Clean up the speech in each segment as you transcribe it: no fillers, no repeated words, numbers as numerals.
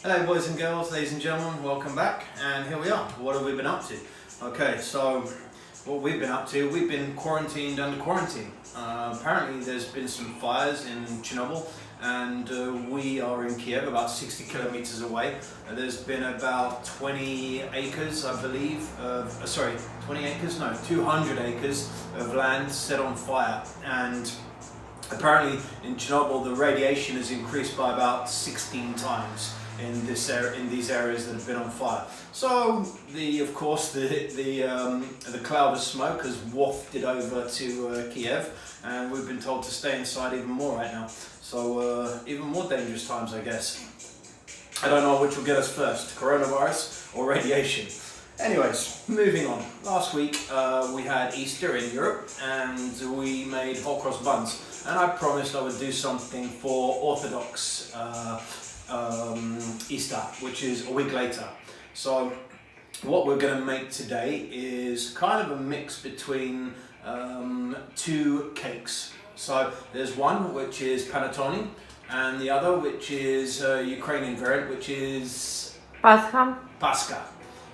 Hello boys and girls, ladies and gentlemen, welcome back, and here we are. What have we been up to? Okay, so what we've been up to, we've been quarantined under quarantine. Apparently there's been some fires in Chernobyl, and we are in Kiev, about 60 kilometers away. There's been about 20 acres, I believe, 200 acres of land set on fire, and apparently in Chernobyl the radiation has increased by about 16 times in these areas that have been on fire. So the cloud of smoke has wafted over to Kiev, and we've been told to stay inside even more right now. So even more dangerous times, I guess. I don't know which will get us first, coronavirus or radiation. Anyways, moving on. Last week we had Easter in Europe, and we made whole cross buns, and I promised I would do something for Orthodox Easter, which is a week later. So what we're going to make today is kind of a mix between two cakes. So there's one which is Panettone, and the other which is Ukrainian variant, which is Paska.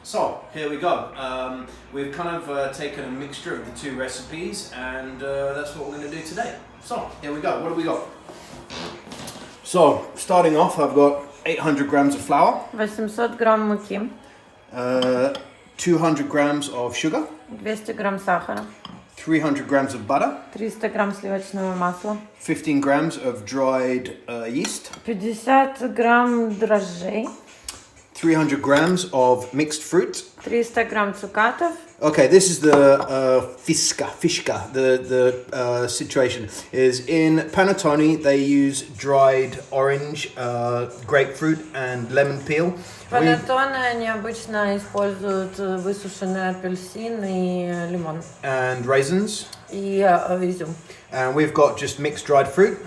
So here we go. We've kind of taken a mixture of the two recipes, and that's what we're going to do today. So here we go. What do we got? So starting off, I've got 800 grams of flour, 800 грамм муки, 200 grams of sugar, 200 грамм сахара, 300 grams of butter, 300 грамм сливочного масла, 15 grams of dried yeast, 50 грамм дрожжей, 300 grams of mixed fruit. 300 грамм цукатов. Okay, this is the fishka. The situation is in Panettone. They use dried orange, grapefruit, and lemon peel. Panettone они обычно используют высушенный апельсин и лимон. And raisins. И изюм. And we've got just mixed dried fruit.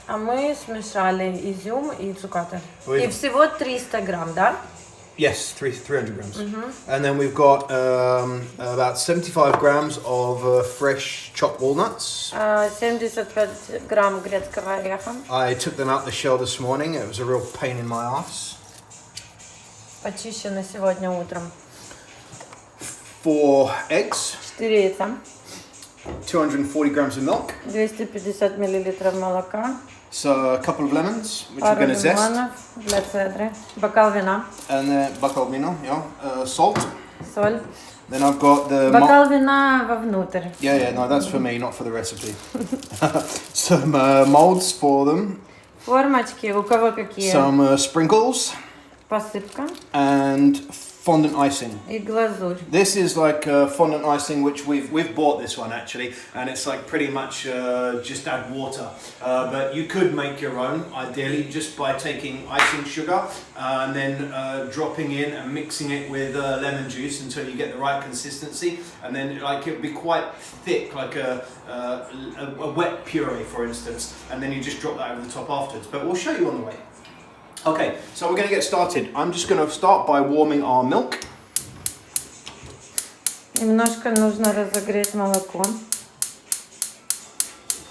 А мы смешали изюм и цукаты. И всего 300 грамм, да? Yes, 300 grams. And then we've got about 75 grams of fresh chopped walnuts. 75 грамм грецкого ореха. I took them out the shell this morning. It was a real pain in my ass. Почищено сегодня утром. 4 eggs. 4 яйца. 240 grams of milk. 250 миллилитров молока. So a couple of lemons, which we're going to zest. Для цедры. Бокал вина. And then bocal vino, salt. Соль. Then I've got the... Бокал вина вовнутрь. Yeah, no, that's for me, not for the recipe. Some molds for them. Формочки, у кого какие? Some sprinkles. Посыпка. And fondant icing. И глазурь. This is like fondant icing, which we've bought this one actually, and it's like pretty much just add water. But you could make your own, ideally, just by taking icing sugar and then dropping in and mixing it with lemon juice until you get the right consistency, and then like it'd be quite thick, like a wet puree, for instance, and then you just drop that over the top afterwards. But we'll show you on the way. Okay, so we're going to get started. I'm just going to start by warming our milk. Немножко нужно разогреть молоко.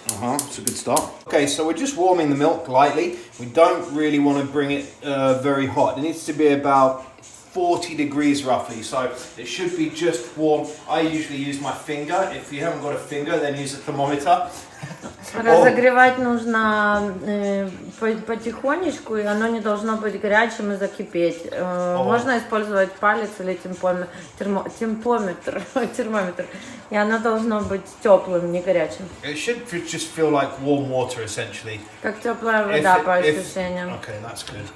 It's a good start. Okay, so we're just warming the milk lightly. We don't really want to bring it very hot. It needs to be about 40 degrees roughly, so it should be just warm. I usually use my finger. If you haven't got a finger, then use a thermometer. Разогревать нужно потихонечку, и оно не должно быть горячим и закипеть. Можно использовать палец или термометр, и оно должно быть теплым, не горячим. It should just feel like warm water, essentially. Как теплая вода по ощущениям. Okay, that's good.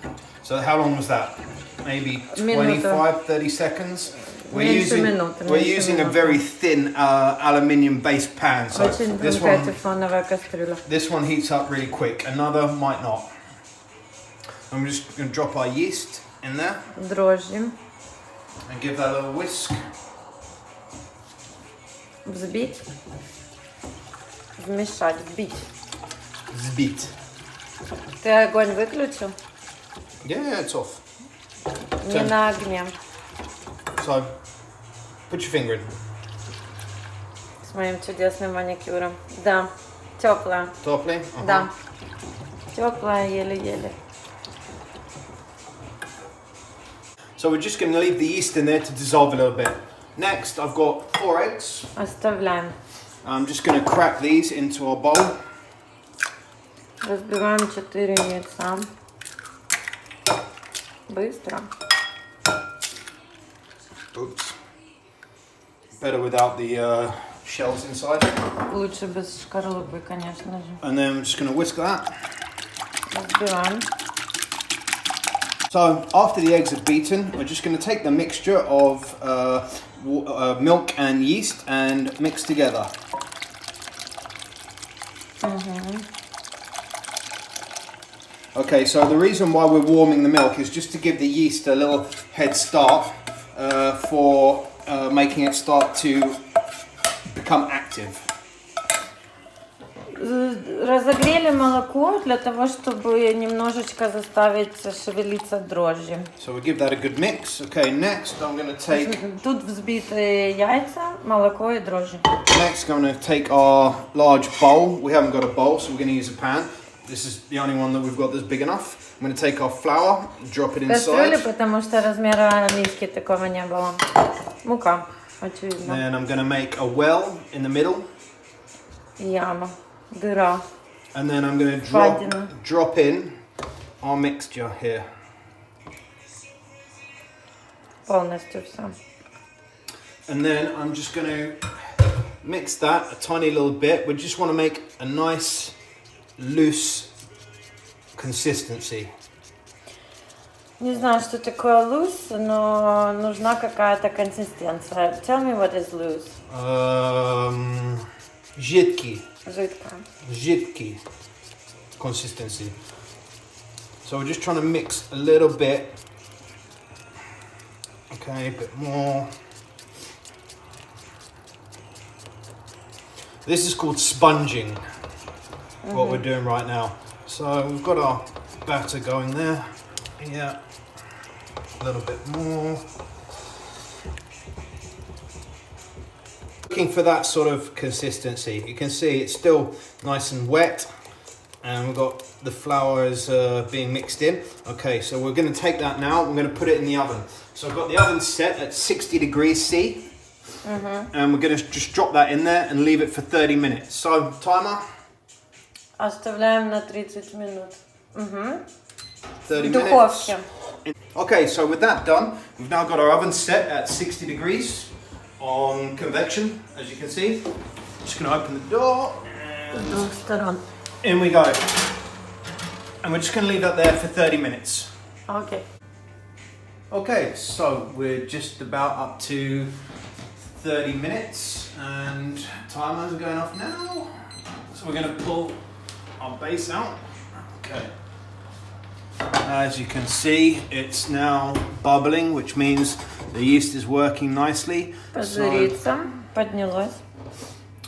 So how long was that? Maybe 25-30 seconds? We're using a very thin aluminium based pan, so this one heats up really quick. Another might not. I'm just going to drop our yeast in there. Дрожжи. And give that a little whisk. Взбить. Вмешать, вбить. Взбить. Ты огонь выключил? Yeah, it's off. Не на огне. So, put your finger in. С моим чудесным маникюром. Да, теплая. Теплая? Да. Теплая, еле-еле. So we're just going to leave the yeast in there to dissolve a little bit. Next, I've got 4 eggs. Оставляем. I'm just going to crack these into our bowl. Разбиваем 4 яйца. Быстро. Oops. Better without the shells inside. Лучше без шкарлупы, конечно же. And then I'm just going to whisk that. Разбиваем. So after the eggs are beaten, we're just going to take the mixture of milk and yeast and mix together. Okay, so the reason why we're warming the milk is just to give the yeast a little head start for making it start to become active. Разогрели молоко для того, чтобы немножечко заставить шевелиться дрожжи. So we give that a good mix. Okay, next I'm going to take... Тут взбитые яйца, молоко и дрожжи. Next I'm going to take our large bowl. We haven't got a bowl, so we're going to use a pan. This is the only one that we've got that's big enough. I'm going to take our flour, drop it Кастрюля, inside. потому что размера миски такого не было. Мука, очевидно. Then I'm going to make a well in the middle. Яма, дыра. And then I'm going to Впадина. drop in our mixture here. Полностью все. And then I'm just going to mix that a tiny little bit. We just want to make a nice loose consistency. Не знаю, что такое loose, но нужна какая-то консистенция. Tell me what is loose. Жидкий. Жидкая. Жидкий consistency. So we're just trying to mix a little bit. Okay, a bit more. This is called sponging, what we're doing right now. So we've got our batter going there. Yeah, a little bit more. Looking for that sort of consistency. You can see it's still nice and wet, and we've got the flour is being mixed in. Okay, so we're going to take that now. We're going to put it in the oven. So I've got the oven set at 60 degrees C. And we're going to just drop that in there and leave it for 30 minutes. So, timer. Оставляем на 30 минут. 30 В духовке. minutes. Okay, so with that done, we've now got our oven set at 60 degrees on convection, as you can see. Just going to open the door. С двух сторон. In we go. And we're just going to leave that there for 30 minutes. Окей. Okay, so we're just about up to 30 minutes and timers are going off now. So we're going to pull our base out. Okay. As you can see, it's now bubbling, which means the yeast is working nicely. Пузырится, поднялось.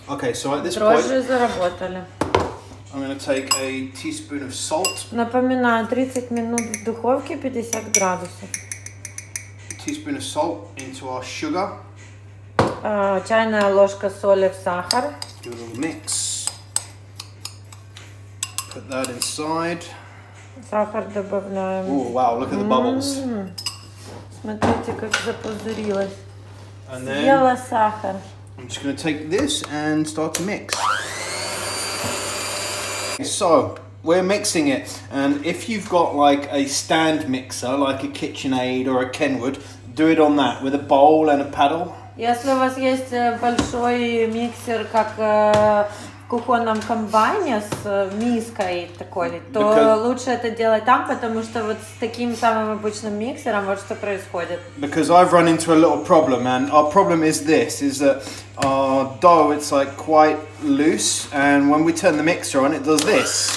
Okay, so at this point, Дрожжи заработали. I'm going to take a teaspoon of salt. Напоминаю, 30 минут в духовке, 50 градусов. A teaspoon of salt into our sugar. Чайная ложка соли в сахар. Do a little mix. Put that inside. Сахар добавляем. Oh wow, look at the bubbles. Смотрите, как запузырилось. And then Съела сахар. I'm just going to take this and start to mix. So we're mixing it, and if you've got like a stand mixer, like a KitchenAid or a Kenwood, do it on that with a bowl and a paddle. Если у вас есть большой миксер, как в кухонном комбайне с миской такой, то лучше это делать там, потому что вот с таким самым обычным миксером вот что происходит. Because I've run into a little problem, and our problem is this, is that our dough, it's like quite loose, and when we turn the mixer on, it does this.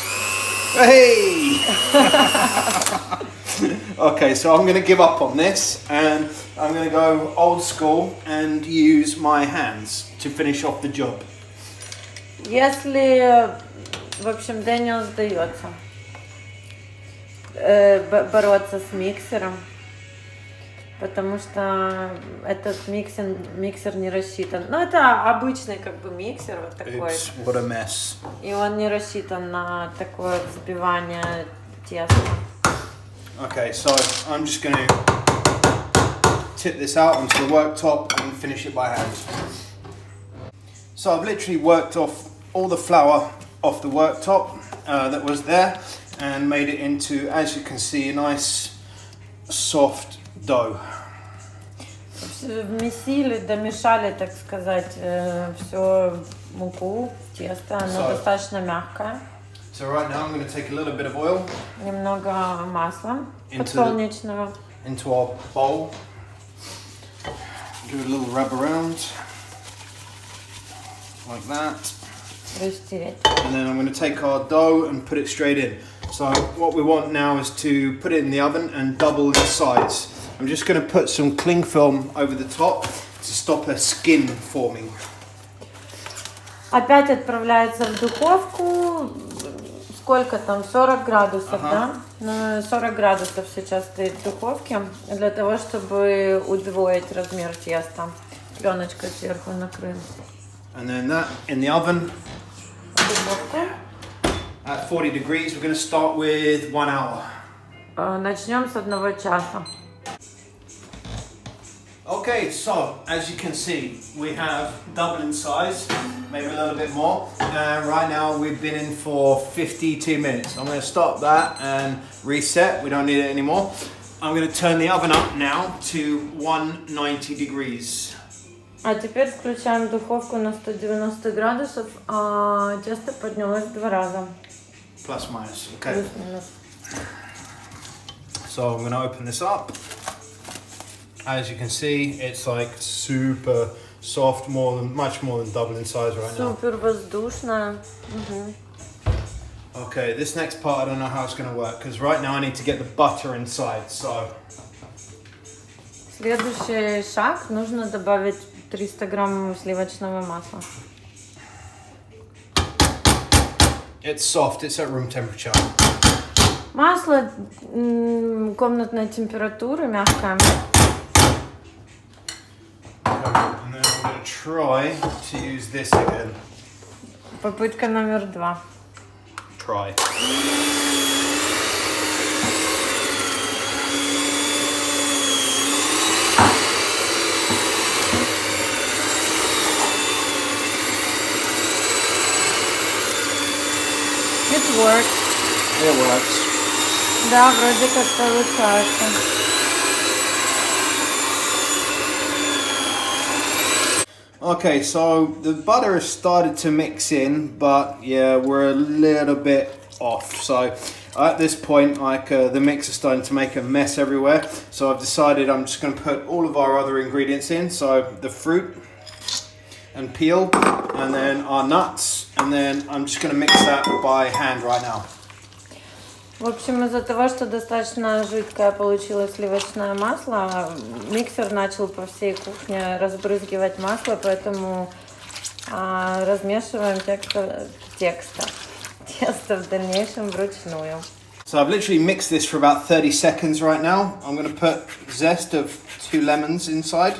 Hey! Okay, so I'm going to give up on this, and I'm going to go old school and use my hands to finish off the job. Если, в общем, Дэниел сдается бороться с миксером, потому что этот миксер не рассчитан. Ну, это обычный как бы миксер вот такой. Oops, what a mess. И он не рассчитан на такое взбивание теста. Okay, so I'm just going to tip this out onto the worktop and finish it by hand. So I've literally worked off all the flour off the worktop that was there and made it into, as you can see, a nice soft dough. Вмесили, домешали, так сказать, всю муку, тесто, оно достаточно мягкое. So right now I'm going to take a little bit of oil. Немного масла подсолнечного. Into our bowl. Give it a little rub around, like that. Растереть. And then I'm going to take our dough and put it straight in. So what we want now is to put it in the oven and double its size. I'm just going to put some cling film over the top to stop a skin forming. Опять отправляется в духовку. Сколько там? 40 градусов, да? 40 градусов сейчас стоит в духовке для того, чтобы удвоить размер теста. Пленочкой сверху накрыт. And then that in the oven at 40 degrees. We're going to start with 1 hour. Начнем с 1 часа. Okay, so as you can see, we have double in size, maybe a little bit more. And right now we've been in for 52 minutes. I'm going to stop that and reset. We don't need it anymore. I'm going to turn the oven up now to 190 degrees. А теперь включаем духовку на 190 градусов, а тесто поднялось в 2 раза. Plus minus, okay. Плюс-минус. So I'm going to open this up. As you can see, it's like super soft, much more than double in size right now. Супер воздушная. Okay, this next part I don't know how it's going to work because right now I need to get the butter inside. So Следующий шаг, нужно добавить 300 грамм сливочного масла. it's soft, it's at room temperature. Масло комнатной температуры, мягкое. And then I'm going to try to use this again. Попытка номер 2. Try. It works. It works. Да, вроде как получается. Okay, so the butter has started to mix in, but yeah, we're a little bit off. So at this point, like the mix is starting to make a mess everywhere. So I've decided I'm just going to put all of our other ingredients in. So the fruit and peel, and then our nuts, and then I'm just going to mix that by hand right now. В общем, из-за того, что достаточно жидкое получилось сливочное масло, миксер начал по всей кухне разбрызгивать масло, поэтому размешиваем тесто в дальнейшем вручную. So I've literally mixed this for about 30 seconds right now. I'm going to put zest of 2 lemons inside.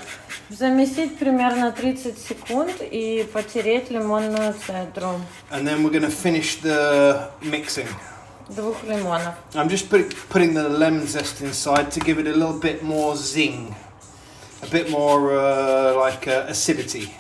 Замесить примерно 30 секунд и потереть лимонную цедру. And then we're going to finish the mixing. 2 лимонов. I'm just putting the lemon zest inside to give it a little bit more zing, a bit more acidity.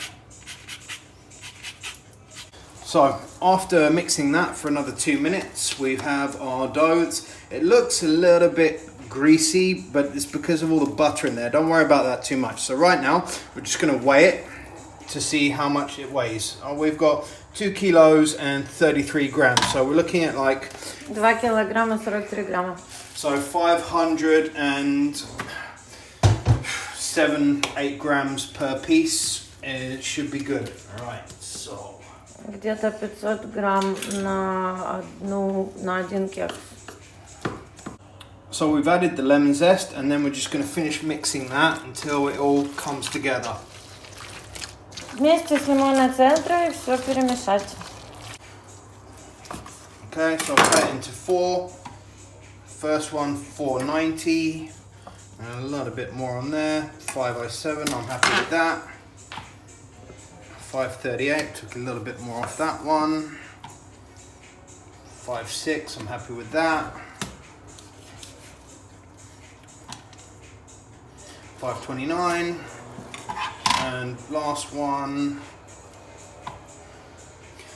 So after mixing that for another 2 minutes, we have our dough. It looks a little bit greasy, but it's because of all the butter in there. Don't worry about that too much. So right now, we're just going to weigh it to see how much it weighs. We've got 2 kilos and 33 grams. So we're looking at like 2 килограмма 43 грамма. So 507-8 grams per piece. It should be good. All right. So Где-то 500 грамм на один кекс. So we've added the lemon zest, and then we're just going to finish mixing that until it all comes together. Вместе с лимонной цедрой все перемешать. Okay, so I'll cut it into 4. First one 490, and a little bit more on there. 507, I'm happy with that. 538, took a little bit more off that one. 56, I'm happy with that. 529. And last one,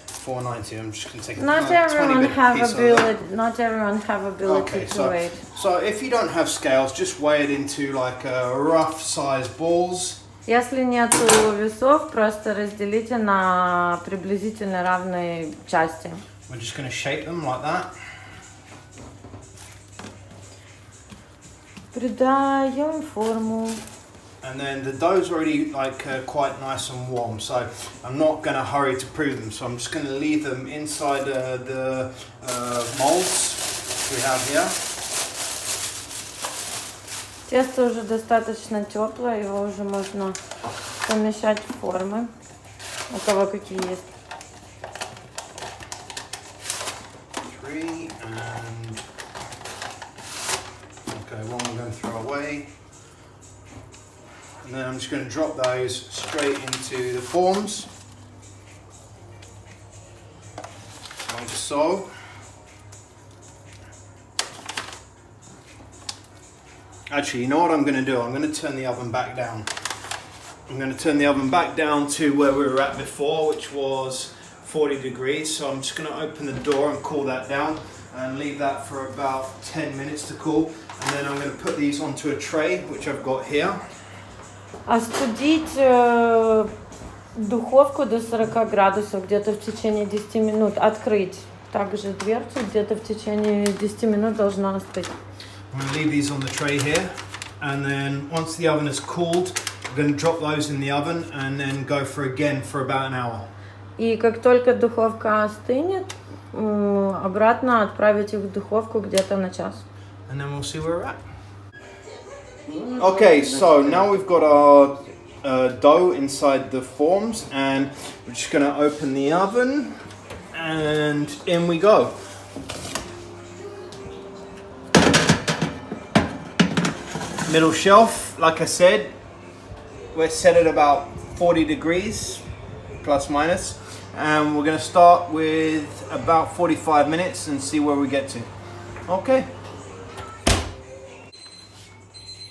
490. I'm just going to take Not a 20 bit piece of that. Not everyone have ability Okay, to weigh. so if you don't have scales, just weigh it into like rough size balls. Если нету весов, просто разделите на приблизительно равные части. We're just going to shape them like that. Придаем форму. And then the dough's already like quite nice and warm, so I'm not going to hurry to prove them. So I'm just going to leave them inside the molds we have here. Тесто уже достаточно теплое, его уже можно помещать в формы, у кого какие есть. 3 and okay, one we're going to throw away. And then I'm just going to drop those straight into the forms, like so. Actually, you know what I'm going to do? I'm going to turn the oven back down. I'm going to turn the oven back down to where we were at before, which was 40 degrees. So I'm just going to open the door and cool that down and leave that for about 10 minutes to cool. And then I'm going to put these onto a tray, which I've got here. Остудить духовку до 40 градусов где-то в течение 10 минут. Открыть также дверцу, где-то в течение 10 минут должна остыть. I'm going to leave these on the tray here, and then once the oven is cooled, I'm going to drop those in the oven and then go for again for about an hour. И как только духовка остынет, обратно отправить их в духовку где-то на час. And then we'll see where we're at. Okay, so now we've got our dough inside the forms, and we're just going to open the oven, and in we go. Middle shelf, like I said, we're set at about 40 degrees, plus minus, and we're going to start with about 45 minutes and see where we get to. Okay.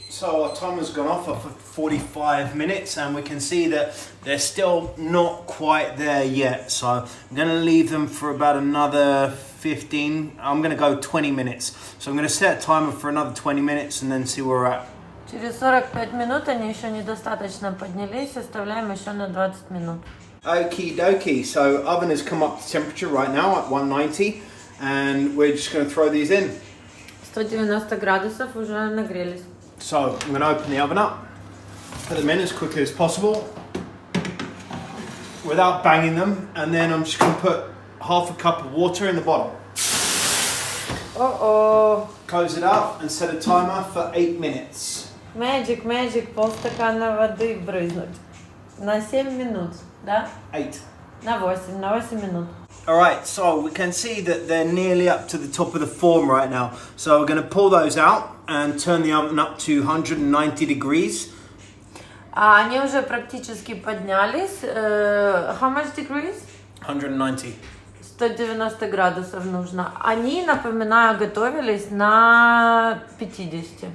So our timer's gone off for 45 minutes, and we can see that they're still not quite there yet. So I'm going to leave them for about another 15, I'm going to go 20 minutes. So I'm going to set a timer for another 20 minutes and then see where we're at. Через 45 минут они еще недостаточно поднялись, оставляем еще на 20 минут. Okie dokie, so oven has come up to temperature right now at 190, and we're just going to throw these in. 190 градусов уже нагрелись. So I'm going to open the oven up, put them in as quickly as possible without banging them, and then I'm just going to put half a cup of water in the bottom. О-о! Close it up and set a timer for 8 minutes. Magic, полстакана воды брызнуть. На 7 минут, да? 8. На 8 минут. Alright, so we can see that they're nearly up to the top of the form right now. So we're going to pull those out and turn the oven up to 190 degrees. Они уже практически поднялись. How much degrees? 190. 190 градусов нужно. Они, напоминаю, готовились на 50.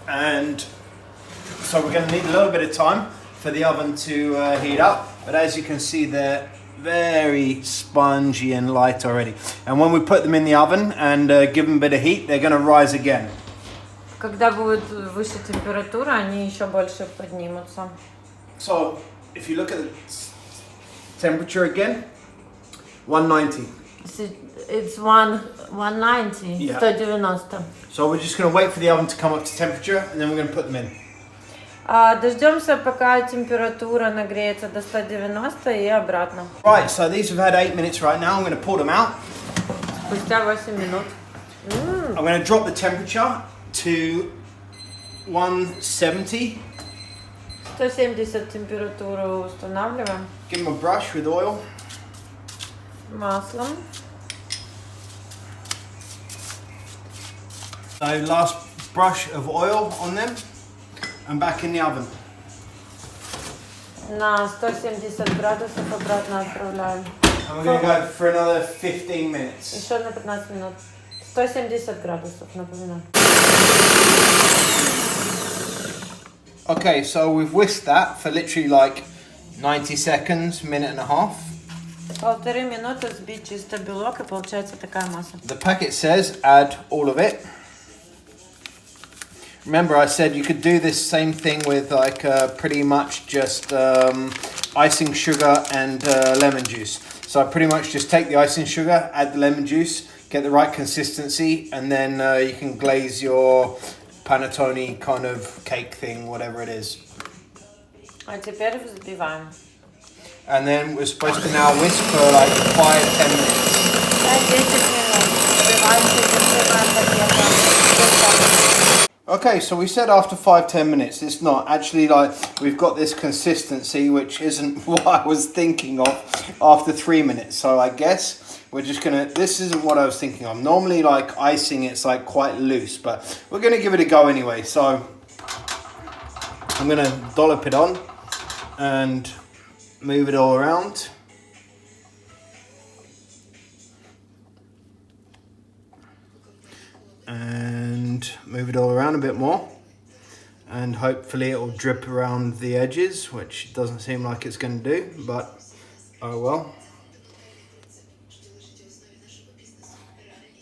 And so we're going to need a little bit of time for the oven to heat up. But as you can see, they're very spongy and light already. And when we put them in the oven and give them a bit of heat, they're going to rise again. Когда будет выше температура, они еще больше поднимутся. So if you look at the temperature again, 190. It's 190, Yeah. 190. So we're just going to wait for the oven to come up to temperature, and then we're going to put them in. Дождемся, пока температура нагреется до 190 и обратно. Right, so these have had 8 minutes right now. I'm going to pull them out. Спустя 8 минут. I'm going to drop the temperature to 170. 170 температуру устанавливаем. Give them a brush with oil. Маслом. So last brush of oil on them, and back in the oven. На 170 градусов обратно отправляем. And we're going to go for another 15 minutes. Еще на 15 минут. 170 градусов, напоминаю. Okay, so we've whisked that for literally like 90 seconds, minute and a half. 1,5 минуты взбить чисто белок, и получается такая масса. The packet says add all of it. Remember, I said you could do this same thing with like pretty much just icing sugar and lemon juice. So I pretty much just take the icing sugar, add the lemon juice, get the right consistency, and then you can glaze your panettone kind of cake thing, whatever it is. А теперь взбиваем. And then we're supposed to now whisk for like 5-10 minutes. 5-10 минут. Взбиваем, взбиваем пакетом. Okay, so we said after 5-10 minutes. It's not actually like we've got this consistency, which isn't what I was thinking of after 3 minutes. So I guess we're just gonna. This isn't what I was thinking of. Normally, like icing, it's like quite loose, but we're gonna give it a go anyway. So I'm gonna dollop it on and move it all around. And move it all around a bit more, and hopefully it will drip around the edges, which doesn't seem like it's going to do, but oh well.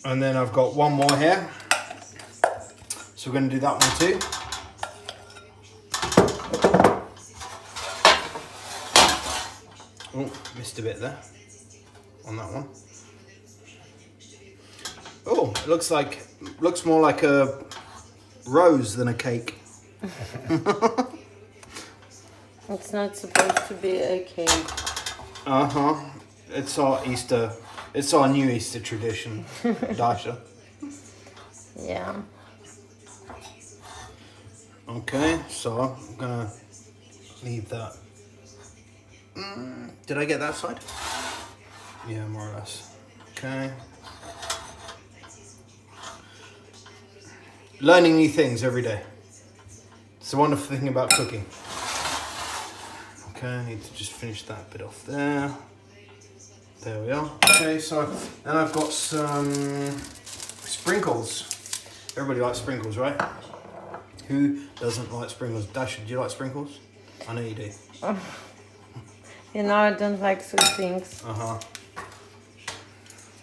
And then I've got one more here, so we're going to do that one too. Oh, missed a bit there on that one. Oh, it looks more like a rose than a cake. It's not supposed to be a cake. Uh-huh. It's our Easter. It's our new Easter tradition, Dasha. Yeah. Okay, so I'm gonna leave that. Did I get that side? Yeah, more or less. Okay. Learning new things every day. It's a wonderful thing about cooking. Okay, I need to just finish that bit off there. There we are. Okay, so then I've got some sprinkles. Everybody likes sprinkles, right? Who doesn't like sprinkles? Dasha, do you like sprinkles? I know you do. You know I don't like sweet things. Uh-huh.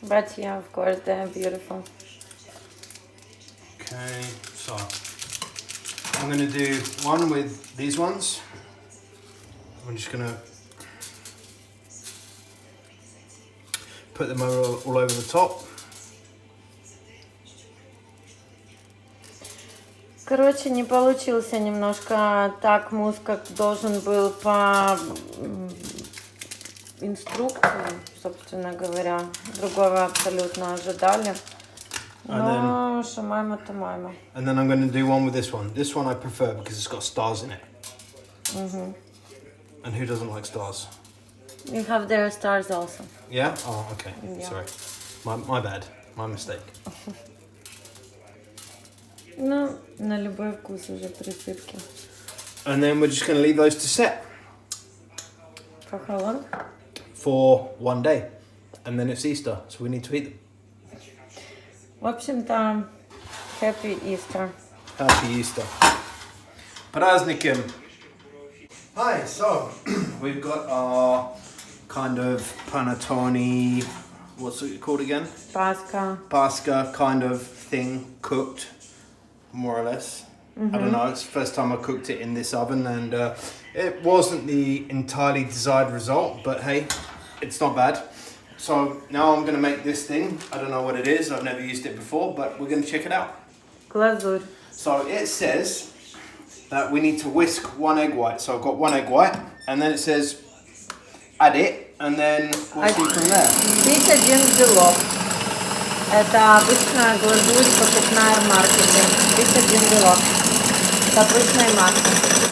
But yeah, of course, they are beautiful. Okay, so I'm going to do one with these ones. I'm just going to put them all over the top. Короче, не получился немножко так мусс, как должен был по инструкции, собственно говоря. Другого абсолютно ожидали. No, шамайма-то майма. And then I'm going to do one with this one. This one I prefer because it's got stars in it. Mm-hmm. And who doesn't like stars? You have their stars also. Yeah? Oh, okay. Yeah. Sorry. My bad. My mistake. Ну, на любой вкус уже присыпки. And then we're just going to leave those to set. For how long? For 1 day. And then it's Easter, so we need to eat them. В общем-то, Happy Easter. Happy Easter. Praznikim. Hi, so we've got our kind of panettone, what's it called again? Paska. Paska kind of thing cooked, more or less. I don't know, it's the first time I cooked it in this oven, and it wasn't the entirely desired result, but hey, it's not bad. So now I'm going to make this thing. I don't know what it is, I've never used it before, but we're going to check it out. Glazur. So it says that we need to whisk 1 egg white. So I've got 1 egg white, and then it says add it, and then we'll see from there. Здесь один белок. Это обычная глазурь покупная в маркете. Здесь один белок. С обычной маслом.